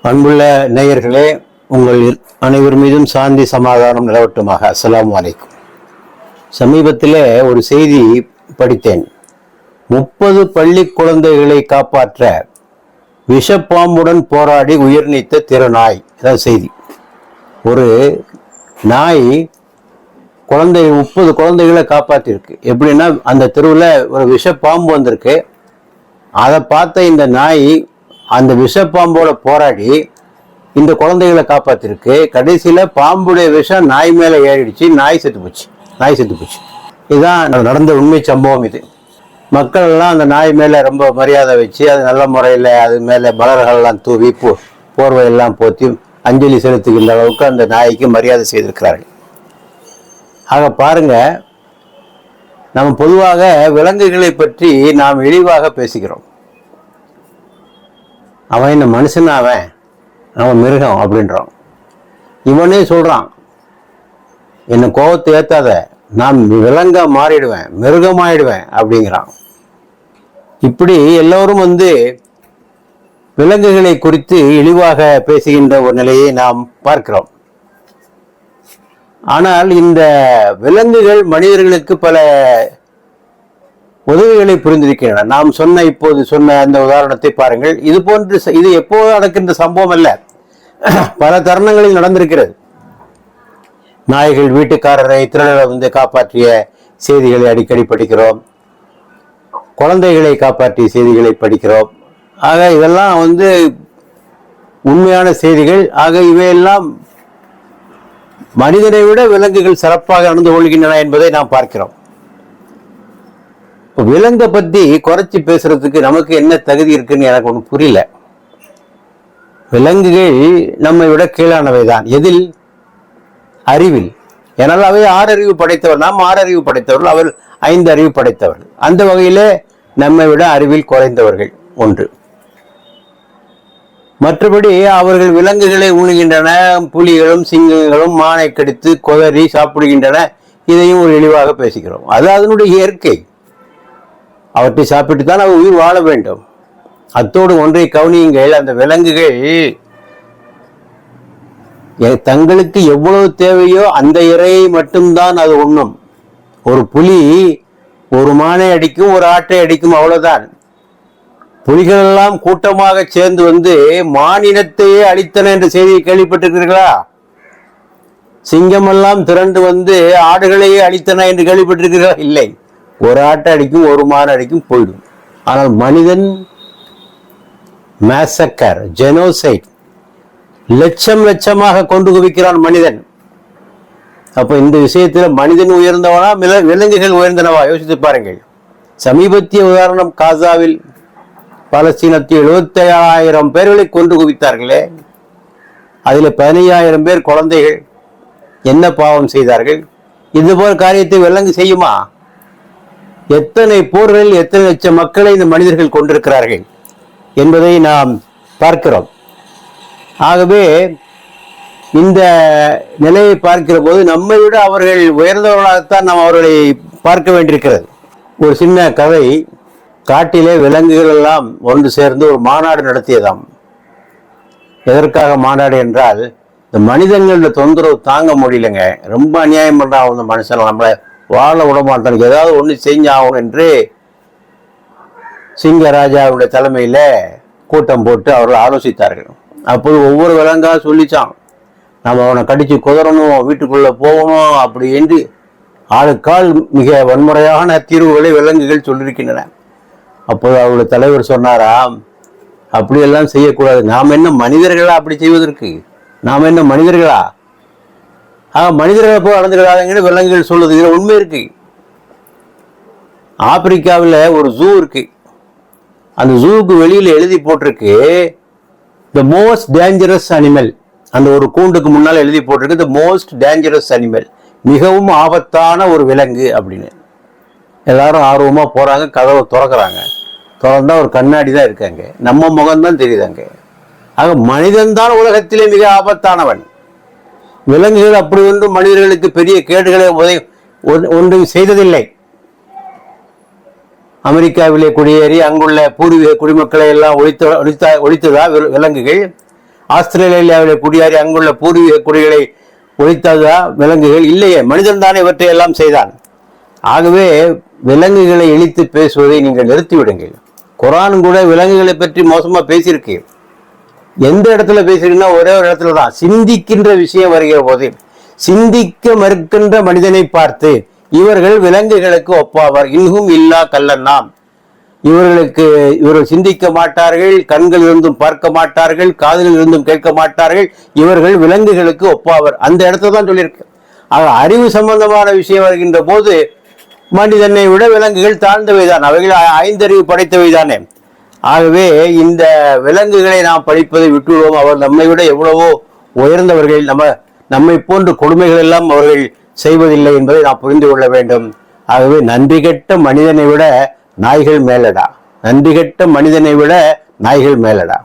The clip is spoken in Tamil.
அன்புள்ள நேயர்களே, உங்கள் அனைவர் மீதும் சாந்தி சமாதானம் நிலவட்டுமாக. அஸ்ஸலாமு அலைக்கும். சமீபத்திலே ஒரு செய்தி படித்தேன். 30 பள்ளி குழந்தைகளை காப்பாற்ற விஷப்பாம்புடன் போராடி உயிர் நீத்த திருநாய். அதான் செய்தி. ஒரு நாய் 30 குழந்தைகளை காப்பாற்றிருக்கு. எப்படின்னா, அந்த தெருவில் ஒரு விஷப்பாம்பு வந்திருக்கு. அதை பார்த்த இந்த நாய் அந்த விஷப்பாம்போட போராடி இந்த குழந்தைகளை காப்பாத்திருக்கு. கடைசியில பாம்புடைய விஷம் நாய் மேல ஏறிடுச்சு. நாய் செத்து போச்சு. இதுதான் நடந்த உண்மை சம்பவம். இது மக்கள் எல்லாம் அந்த நாய் மேல ரொம்ப மரியாதை வச்சு, அது நல்ல முறையில அது மேல மலர்கள்லாம் தூவி போர்வையெல்லாம் போத்தி அஞ்சலி செலுத்துகின்ற அளவுக்கு அந்த நாய்க்கு மரியாதை செய்திருக்கிறார்கள். ஆக பாருங்க, நம்ம பொதுவாக விலங்குகளை பற்றி நாம் இழிவாக பேசுகிறோம். அவன் என்ன மனுஷன், அவன் மிருகம் அப்படின்றான். இவனே சொல்றான், என்ன கோபத்தை ஏத்தாத, நான் விலங்கா மாறிடுவேன், மிருகமாயிடுவேன் அப்படிங்கிறான். இப்படி எல்லோரும் விலங்குகளை குறித்து இழிவாக பேசுகின்ற ஒரு நிலையை நாம் பார்க்கிறோம். ஆனால் இந்த விலங்குகள் மனிதர்களுக்கு பல உதவிகளை புரிந்திருக்கின்றன. நாம் இப்போது சொன்ன அந்த உதாரணத்தை பாருங்கள். இது எப்போது நடக்கின்ற சம்பவம் அல்ல, பல தருணங்களில் நடந்திருக்கிறது. நாய்கள் வீட்டுக்காரரை திருடரை காப்பாற்றிய செய்திகளை அடிக்கடி படிக்கிறோம். குழந்தைகளை காப்பாற்றிய செய்திகளை படிக்கிறோம். ஆக இதெல்லாம் உண்மையான செய்திகள். ஆக இவையெல்லாம் மனிதனை விட விலங்குகள் சிறப்பாக நடந்து கொள்கின்றன என்பதை நாம் பார்க்கிறோம். விலங்கை பத்தி குறைச்சி பேசுறதுக்கு நமக்கு என்ன தகுதி இருக்குன்னு எனக்கு ஒன்றும் புரியல. விலங்குகள் நம்மை விட கீழானவை தான். எதில்? அறிவில். ஏனால் அவை 6 அறிவு படைத்தவர், நாம் 6 அறிவு படைத்தவர்கள், அவர் 5 அறிவு படைத்தவர்கள். அந்த வகையிலே நம்மை விட அறிவில் குறைந்தவர்கள் ஒன்று. மற்றபடி அவர்கள் விலங்குகளை உண்ணுகின்றன. புலிகளும் சிங்கங்களும் மானை கடித்து கொதறி சாப்பிடுகின்றன. இதையும் ஒரு இழிவாக பேசுகிறோம். அது அதனுடைய இயற்கை. அவற்றை சாப்பிட்டு தான் அவர் உயிர் வாழ வேண்டும். அத்தோடு ஒன்றை கவனியுங்கள், அந்த விலங்குகள் தங்களுக்கு எவ்வளவு தேவையோ அந்த இறையை மட்டும்தான் அது உண்ணும். ஒரு புலி ஒரு மானை அடிக்கும், ஒரு ஆட்டை அடிக்கும், அவ்வளவுதான். புலிகள் எல்லாம் கூட்டமாக சேர்ந்து மானினத்தையே அழித்தன என்ற செய்தியை கேள்விப்பட்டிருக்கிறீர்களா? சிங்கம் எல்லாம் திரண்டு ஆடுகளையே அழித்தன என்று கேள்விப்பட்டிருக்கிறீர்களா? இல்லை. ஒரு ஆட்டை அடிக்கும், ஒரு மான் அடிக்கும், போயிடும். ஆனால் மனிதன் மேசக்கர், ஜெனோசைட், லட்சமாக கொண்டு குவிக்கிறான் மனிதன். அப்ப இந்த விஷயத்துல மனிதன் உயர்ந்தவனா, விலங்குகள் உயர்ந்தனவா? யோசித்து பாருங்கள். சமீபத்திய உதாரணம், காசாவில் பாலஸ்தீனத்தில் 75,000 பேர்களை கொண்டு குவித்தார்களே, அதுல 15,000 பேர் குழந்தைகள். என்ன பாவம் செய்தார்கள்? இதுபோல காரியத்தை விலங்கு செய்யுமா? எத்தனை போர்கள், எத்தனை லட்சம் மக்களை இந்த மனிதர்கள் கொண்டிருக்கிறார்கள் என்பதை நாம் பார்க்கிறோம். ஆகவே இந்த நிலையை பார்க்கிற போது நம்மை விட அவர்கள் உயர்ந்தவர்களாகத்தான் நாம் அவர்களை பார்க்க வேண்டியிருக்கிறது. ஒரு சின்ன கதை. காட்டிலே விலங்குகள் எல்லாம் ஒன்று சேர்ந்து ஒரு மாநாடு நடத்தியதாம். எதற்காக மாநாடு என்றால், இந்த மனிதர்களோட தொந்தரவு தாங்க முடியலைங்க, ரொம்ப அநியாயம் பண்றான் அந்த மனுஷன், நம்மளை வாழ விட மாட்டானுக்கு, ஏதாவது ஒன்று செஞ்சாகணும் என்று சிங்கராஜாவுடைய தலைமையில கூட்டம் போட்டு அவர்கள் ஆலோசித்தார்கள். அப்போது ஒவ்வொரு விலங்கா சொல்லிச்சான், நம்ம அவனை கடிச்சு குதறணும், வீட்டுக்குள்ள போகணும், அப்படி என்று ஆளுக்கால் மிக வன்முறையான தீர்வுகளை விலங்குகள் சொல்லியிருக்கின்றன. அப்போது அவருடைய தலைவர் சொன்னாராம், அப்படியெல்லாம் செய்யக்கூடாது, நாம் என்ன மனிதர்களா அப்படி செய்வதற்கு? நாம் என்ன மனிதர்களா? மனிதர்களை போய் நடந்துக்கிறாங்க விலங்குகள் சொல்லுது. இதுல உண்மை இருக்கு. ஆப்பிரிக்காவில் ஒரு ஜூ இருக்கு. அந்த ஜூவுக்கு வெளியில எழுதி போட்டிருக்கு, த மோஸ்ட் டேஞ்சரஸ் அனிமல். அந்த ஒரு கூண்டுக்கு முன்னால் எழுதி போட்டிருக்கு, த மோஸ்ட் டேஞ்சரஸ் அனிமல், மிகவும் ஆபத்தான ஒரு விலங்கு அப்படின்னு. எல்லாரும் ஆர்வமா போறாங்க, கதவை திறக்கிறாங்க. திறந்தா ஒரு கண்ணாடி தான் இருக்காங்க, நம்ம முகம்தான் தெரியுதாங்க. ஆக மனிதன் தான் உலகத்திலே மிக ஆபத்தானவன். விலங்குகள் அப்படி ஒன்றும் மனிதர்களுக்கு பெரிய கேடுகளை ஒன்றும் செய்ததில்லை. அமெரிக்காவிலே குடியேறி அங்குள்ள பூர்வீக குடிமக்களை எல்லாம் ஒழித்ததா விலங்குகள்? ஆஸ்திரேலியாவிலே குடியாறி அங்குள்ள பூர்வீக குடிகளை ஒழித்ததா விலங்குகள்? இல்லையே, மனிதன் தானே இவற்றை எல்லாம் செய்தான். ஆகவே விலங்குகளை இழித்து பேசுவதை நீங்கள் நிறுத்திவிடுங்கள். குர்ஆன் கூட விலங்குகளை பற்றி மோசமா பேசியிருக்கு. எந்த இடத்துல பேசுறீங்கன்னா ஒரே ஒரு இடத்துல தான். சிந்திக்கின்ற விஷயம் வருகிற போது, சிந்திக்க மறுக்கின்ற மனிதனை பார்த்து இவர்கள் விலங்குகளுக்கு ஒப்பாவர், இன்னும் இல்லா கல்லன்னாம், இவர்கள் சிந்திக்க மாட்டார்கள், கண்கள் இருந்தும் பார்க்க மாட்டார்கள், காதுகள் இருந்தும் கேட்க மாட்டார்கள், இவர்கள் விலங்குகளுக்கு ஒப்பாவர். அந்த இடத்துல தான் சொல்லியிருக்கு. ஆக அறிவு சம்பந்தமான விஷயம் வருகின்ற போது மனிதனை விட விலங்குகள் தாழ்ந்தவைதான், அவைகள் 5 அறிவு படைத்தவைதானே. ஆகவே இந்த விலங்குகளை நாம் படிப்பதை விட்டுவிடுவோம். அவர் நம்மை விட எவ்வளவோ உயர்ந்தவர்கள். நம்மை போன்ற கொடுமைகள் எல்லாம் அவர்கள் செய்வதில்லை என்பதை நாம் புரிந்து கொள்ள வேண்டும். ஆகவே நன்றி கெட்ட மனிதனை விட நாய்கள் மேலடா, நன்றி கெட்ட மனிதனை விட நாய்கள் மேலடா.